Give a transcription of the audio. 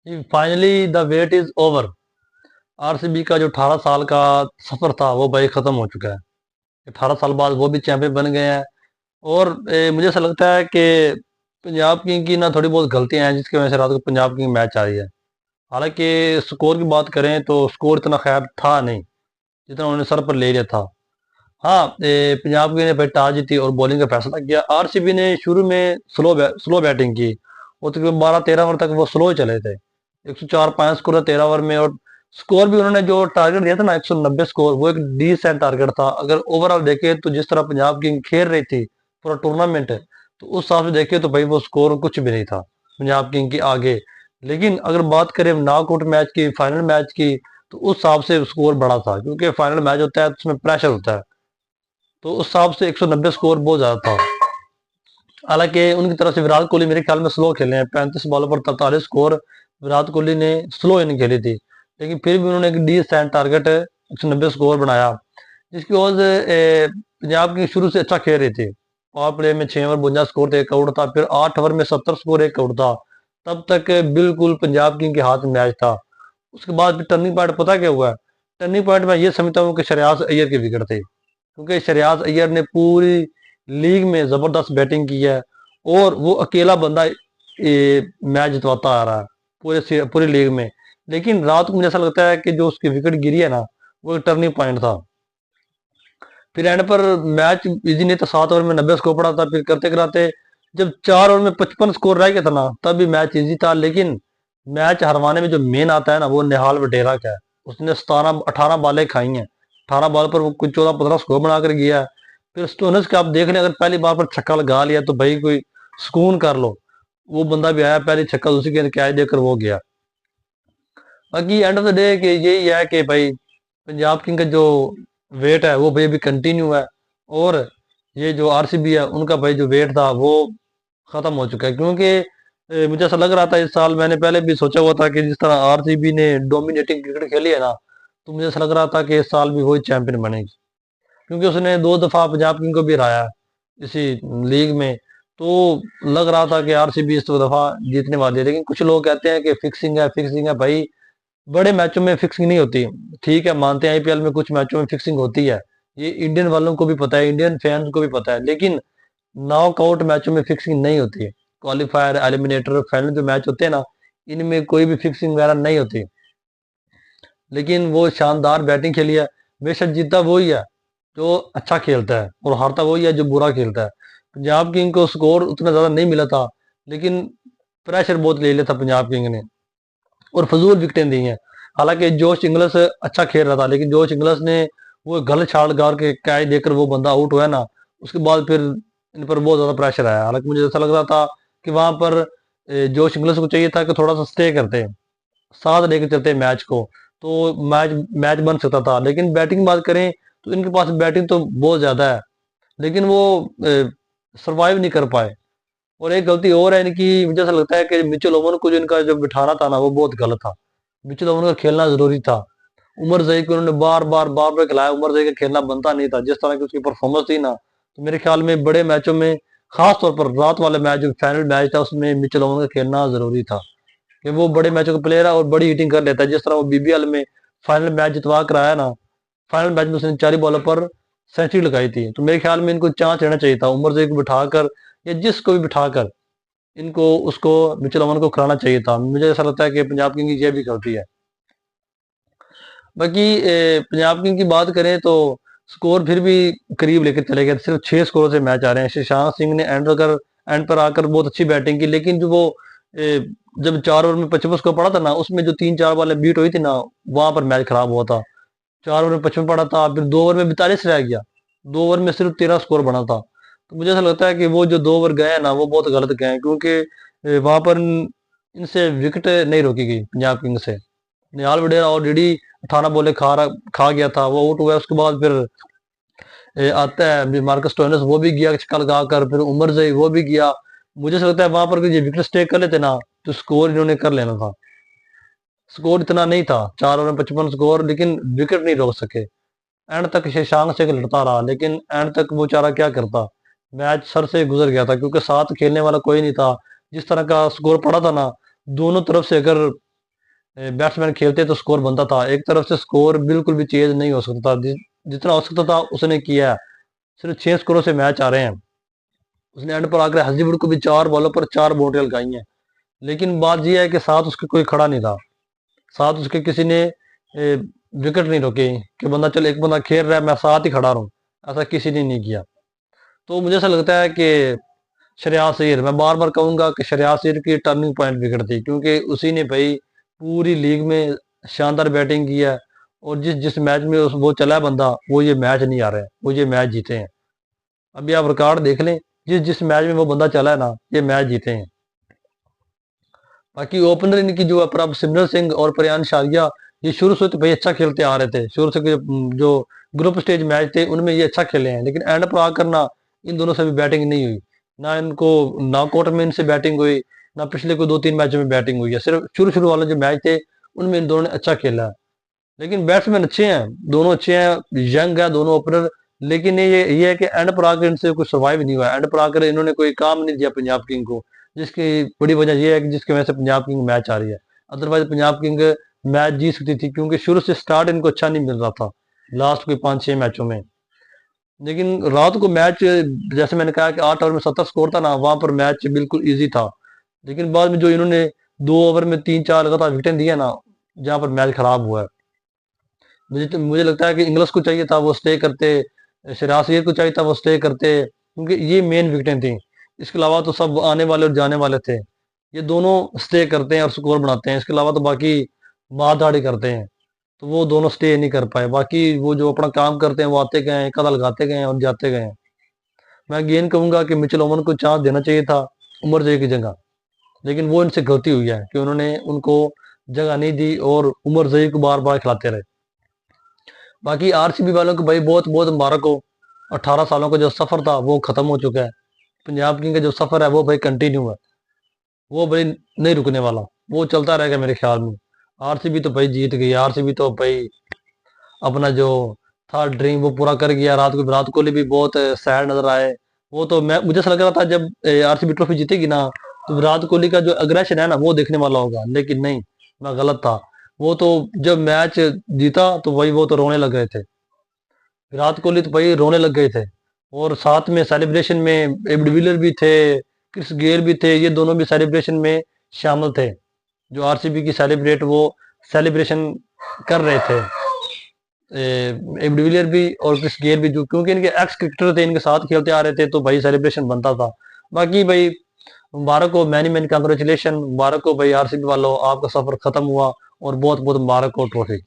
Finally the wait is over. RCB का जो 18 साल का सफर था वो भाई खत्म हो चुका है। 18 साल बाद वो भी चैंपियन बन गए हैं। और मुझे ऐसा लगता है कि पंजाब किंग की ना थोड़ी बहुत गलतियां हैं जिसकी वजह से रात को पंजाब किंग मैच आ रही है। हालांकि स्कोर की बात करें तो स्कोर इतना खैर था नहीं जितना उन्होंने सर पर ले लिया था। हाँ, पंजाब किंग ने भाई टॉस जीती और बॉलिंग का फैसला किया। आरसीबी ने शुरू में स्लो बैटिंग की और तकरीबन 12-13 ओवर तक वो स्लो ही चले थे। 104 स्कोर था 13 ओवर में। और स्कोर भी उन्होंने जो टारगेट दिया था ना 190 स्कोर, वो एक डिसेंट टारगेट था। अगर ओवरऑल देखे तो जिस तरह पंजाब किंग खेल रही थी पूरा टूर्नामेंट, तो उस हिसाब से देखे तो भाई वो स्कोर कुछ भी नहीं था पंजाब किंग के आगे। लेकिन अगर बात करें नॉकआउट मैच की, फाइनल मैच की, तो उस हिसाब से स्कोर बड़ा था क्योंकि फाइनल मैच होता है तो उसमें प्रेशर होता है। तो उस हिसाब से 190 स्कोर बहुत ज्यादा था। हालांकि उनकी तरफ से विराट कोहली मेरे ख्याल में स्लो खेले हैं, 35 बॉलों पर 43 स्कोर विराट कोहली ने स्लो इनिंग खेली थी। लेकिन फिर भी उन्होंने एक डिसेंट टारगेट 190 स्कोर बनाया, जिसकी वजह से पंजाब की शुरू से अच्छा खेल रही थी। पावर प्ले में 6 ओवर 52 स्कोर थे, 1 आउट था। फिर 8 ओवर में 70 स्कोर, 1 आउट था। तब तक बिल्कुल पंजाब किंग के हाथ में मैच था। उसके बाद फिर टर्निंग पॉइंट पता क्या हुआ? टर्निंग पॉइंट में ये समझता हूँ कि शरियाज अय्यर की विकेट थी, क्योंकि शरियाज अय्यर ने पूरी लीग में जबरदस्त बैटिंग की है और वो अकेला बंदा मैच जितवाता आ रहा है पूरी लीग में। लेकिन रात को मुझे ऐसा लगता है कि जो उसकी विकेट गिरी है ना, वो एक टर्निंग पॉइंट था। फिर एंड पर मैच इजी नहीं था, 7 ओवर में 90 स्कोर पड़ा था। फिर करते कराते जब 4 ओवर में 55 स्कोर रह गया था ना, तब भी मैच इजी था। लेकिन मैच हरवाने में जो मेन आता है ना, वो निहाल वटेरा का है। उसने 17-18 बालें खाई हैं। 18 बॉल पर वो कुछ 14-15 स्कोर बनाकर गया है। फिर स्टोनस के आप देख लें, अगर पहली बार पर छक्का लगा लिया तो भाई कोई सुकून कर लो। वो बंदा भी आया, पहली छक्का उसी के कैच देकर वो गया। बाकी एंड ऑफ द डे कि यही है कि भाई पंजाब किंग का जो वेट है वो भाई अभी कंटिन्यू है। और ये जो आरसीबी है उनका भाई जो वेट था वो खत्म हो चुका है। क्योंकि मुझे ऐसा लग रहा था इस साल, मैंने पहले भी सोचा हुआ था कि जिस तरह आरसीबी ने डोमिनेटिंग क्रिकेट खेली है ना, तो मुझे ऐसा लग रहा था कि इस साल भी वही चैंपियन बनेगी। क्योंकि उसने 2 दफा पंजाब किंग को भी हराया है इसी लीग में। तो लग रहा था कि आरसीबी इस 2 दफा जीतने वाली है। लेकिन कुछ लोग कहते हैं कि फिक्सिंग है, फिक्सिंग है। भाई बड़े मैचों में फिक्सिंग नहीं होती। ठीक है, मानते हैं आईपीएल में कुछ मैचों में फिक्सिंग होती है, ये इंडियन वालों को भी पता है, इंडियन फैंस को भी पता है। लेकिन नॉकआउट मैचों में फिक्सिंग नहीं होती है। क्वालिफायर, एलिमिनेटर, फाइनल जो मैच होते हैं ना, इनमें कोई भी फिक्सिंग वगैरह नहीं होती। लेकिन वो शानदार बैटिंग खेली है। बेशक जीता वही है जो अच्छा खेलता है और हारता वही है जो बुरा खेलता है। पंजाब किंग को स्कोर उतना ज्यादा नहीं मिला था, लेकिन प्रेशर बहुत ले लिया था पंजाब किंग ने और फजूल विकेटें दी हैं। हालांकि जोश इंग्लिस अच्छा खेल रहा था, लेकिन जोश इंग्लिस ने वो गलत छाल गार के कैच देकर वो बंदा आउट हुआ ना, उसके बाद फिर इन पर बहुत ज्यादा प्रेशर आया। हालांकि मुझे ऐसा लग रहा था कि वहां पर जोश इंग्लिस को चाहिए था कि थोड़ा सा स्टे करते, साथ लेकर चलते मैच को, तो मैच मैच बन सकता था। लेकिन बैटिंग की बात करें तो इनके पास बैटिंग तो बहुत ज्यादा है, लेकिन वो सरवाइव नहीं कर पाए। और एक गलती और है इनकी, मुझे ऐसा लगता है कि मिचेल ओवन को जो इनका जो बिठाना था ना, वो बहुत गलत था। मिचेल ओवन का खेलना जरूरी था। उमर जई को उन्होंने बार बार खिलाया। उमर जई का खेलना बनता नहीं था। जिस तरह की उसकी परफॉर्मेंस थी ना, तो मेरे ख्याल में बड़े मैचों में, खास तौर पर रात वाले मैच जो फाइनल मैच था, उसमें मिचेल ओवन का खेलना जरूरी था। कि वो बड़े मैचों का प्लेयर है और बड़ी हिटिंग कर लेता है। जिस तरह वो बीबीएल में फाइनल मैच जितवा कर आया ना, फाइनल मैच में उसने 4 बॉलों पर सेंचुरी लगाई थी। तो मेरे ख्याल में इनको चांस लेना चाहिए था, उमर जई को बिठाकर या जिसको भी बिठाकर इनको उसको मिचेल ओवन को खिलाना चाहिए था। मुझे ऐसा लगता है कि पंजाब किंग की ये भी गलती है। बाकी पंजाब किंग की बात करें तो स्कोर फिर भी करीब लेकर चले गए। सिर्फ 6 स्कोर से मैच आ रहे हैं। शशांक सिंह ने एंड पर आकर बहुत अच्छी बैटिंग की। लेकिन जो वो जब 4 ओवर में 55 स्कोर पड़ा था ना, उसमें जो 3-4 बॉलें बीट हुई थी ना, वहां पर मैच खराब हुआ था। 4 ओवर में 55 पड़ा था, फिर 2 ओवर में 42 रह गया। 2 ओवर में सिर्फ 13 स्कोर बना था। तो मुझे ऐसा लगता है कि वो जो 2 ओवर गए हैं ना, वो बहुत गलत गए हैं। क्योंकि वहां पर इनसे विकेट नहीं रोकी गई पंजाब किंग से। निहाल वडेरा ऑलरेडी 18 बॉलें खा गया था, वो आउट हुआ। उसके बाद फिर आता है मार्कस स्टोइनिस, वो भी गया छक्का लगा कर। फिर उमर जई वो भी गया। मुझे ऐसा लगता है वहां पर ये विकेट स्टे कर लेते ना, तो स्कोर इन्होंने कर लेना था। स्कोर इतना नहीं था, 4 ओवर में 55 स्कोर, लेकिन विकेट नहीं रोक सके। एंड तक शशांक से लड़ता रहा, लेकिन एंड तक वो चारा क्या करता, मैच सर से गुजर गया था। क्योंकि साथ खेलने वाला कोई नहीं था। जिस तरह का स्कोर पड़ा था ना, दोनों तरफ से अगर बैट्समैन खेलते तो स्कोर बनता था। एक तरफ से स्कोर बिल्कुल भी चेंज नहीं हो सकता था, जितना हो सकता था उसने किया। सिर्फ 6 स्कोरों से मैच आ रहे हैं। उसने एंड पर आकर हजीवुड को भी 4 बॉलों पर 4 बाउंड्री लगाई हैं। लेकिन बात यह है कि साथ उसके कोई खड़ा नहीं था, साथ उसके किसी ने विकेट नहीं रोके कि बंदा चल एक बंदा खेल रहा है मैं साथ ही खड़ा रहूं। ऐसा किसी ने नहीं किया। तो मुझे ऐसा लगता है कि श्रेयास अय्यर, मैं बार बार कहूंगा कि श्रेयास अय्यर की टर्निंग पॉइंट विकेट थी, क्योंकि उसी ने भाई पूरी लीग में शानदार बैटिंग की है। और जिस जिस मैच में वो चला है बंदा, वो ये मैच नहीं आ रहा है, वो ये मैच जीते हैं। अभी आप रिकॉर्ड देख लें, जिस जिस मैच में वो बंदा चला है ना, ये मैच जीते हैं। बाकी ओपनर इनकी जो है प्रभ सिमरन सिंह और प्रयान शारिया, ये शुरू से तो भाई अच्छा खेलते आ रहे थे। शुरू से जो ग्रुप स्टेज मैच थे उनमें ये अच्छा खेले हैं, लेकिन एंड पर आकर ना इन दोनों से भी बैटिंग नहीं हुई। ना इनको नॉकआउट में इनसे बैटिंग हुई, ना पिछले कोई 2-3 मैचों में बैटिंग हुई है। सिर्फ शुरू शुरू वाले जो मैच थे उनमें इन दोनों ने अच्छा खेला है। लेकिन बैट्समैन अच्छे हैं, दोनों अच्छे हैं, यंग है दोनों ओपनर। लेकिन ये है कि एंड पर आकर इनसे कुछ सर्वाइव नहीं हुआ। एंड पर आकर इन्होंने कोई काम नहीं दिया पंजाब किंग को, जिसकी बड़ी वजह यह है कि जिसकी वजह से पंजाब किंग मैच आ रही है। अदरवाइज पंजाब किंग मैच जीत सकती थी, क्योंकि शुरू से स्टार्ट इनको अच्छा नहीं मिल रहा था लास्ट कोई 5-6 मैचों में। लेकिन रात को मैच, जैसे मैंने कहा कि 8 ओवर में 70 स्कोर था ना, वहां पर मैच बिल्कुल ईजी था। लेकिन बाद में जो इन्होंने 2 ओवर में 3-4 लगातार विकेटें दिया ना, जहां पर मैच खराब हुआ है। मुझे लगता है कि इंग्लिश को चाहिए था वो स्टे करते, सिराज अय्यर को चाहिए था वो स्टे करते, क्योंकि ये मेन विकेटें थी। इसके अलावा तो सब आने वाले और जाने वाले थे। ये दोनों स्टे करते हैं और स्कोर बनाते हैं, इसके अलावा तो बाकी मारधाड़ी करते हैं। तो वो दोनों स्टे नहीं कर पाए। बाकी वो जो अपना काम करते हैं वो आते गए, कदम लगाते गए और जाते गए। मैं गेंद कहूंगा कि मिचेल ओवन को चांस देना चाहिए था उमर जय की जगह, लेकिन वो इनसे गलती हुई है कि उन्होंने उनको जगह नहीं दी और उमर जय को बार बार खिलाते रहे। बाकी आरसीबी वालों को भाई बहुत बहुत मुबारक हो। 18 सालों का जो सफर था वो खत्म हो चुका है। पंजाब किंग का जो सफर है वो भाई कंटिन्यू है, वो भाई नहीं रुकने वाला, वो चलता रहेगा मेरे ख्याल में। आरसीबी तो भाई जीत गई। आरसीबी तो भाई अपना जो था ड्रीम वो पूरा कर गया। रात को विराट कोहली भी बहुत सैड नजर आए। वो तो मैं मुझे ऐसा लग रहा था जब आरसीबी ट्रॉफी जीतेगी ना, तो विराट कोहली का जो अग्रेशन है ना वो देखने वाला होगा, लेकिन नहीं, मैं गलत था। वो तो जब मैच जीता तो वही वो तो रोने लग गए थे। विराट कोहली तो भाई रोने लग गए थे। और साथ में सेलिब्रेशन में एब डिविलियर भी थे, क्रिस गेल भी थे, ये दोनों भी सेलिब्रेशन में शामिल थे। जो आरसीबी की सेलिब्रेट वो सेलिब्रेशन कर रहे थे। एब डिविलियर भी और क्रिस गेल भी, जो क्योंकि इनके एक्स क्रिकेटर थे, इनके साथ खेलते आ रहे थे, तो भाई सेलिब्रेशन बनता था। बाकी भाई मुबारक हो, मैनी मैनी कंग्रेचुलेशन, मुबारक हो भाई आरसीबी वालों, आपका सफर खत्म हुआ और बहुत बहुत मुबारक हो ट्रॉफी।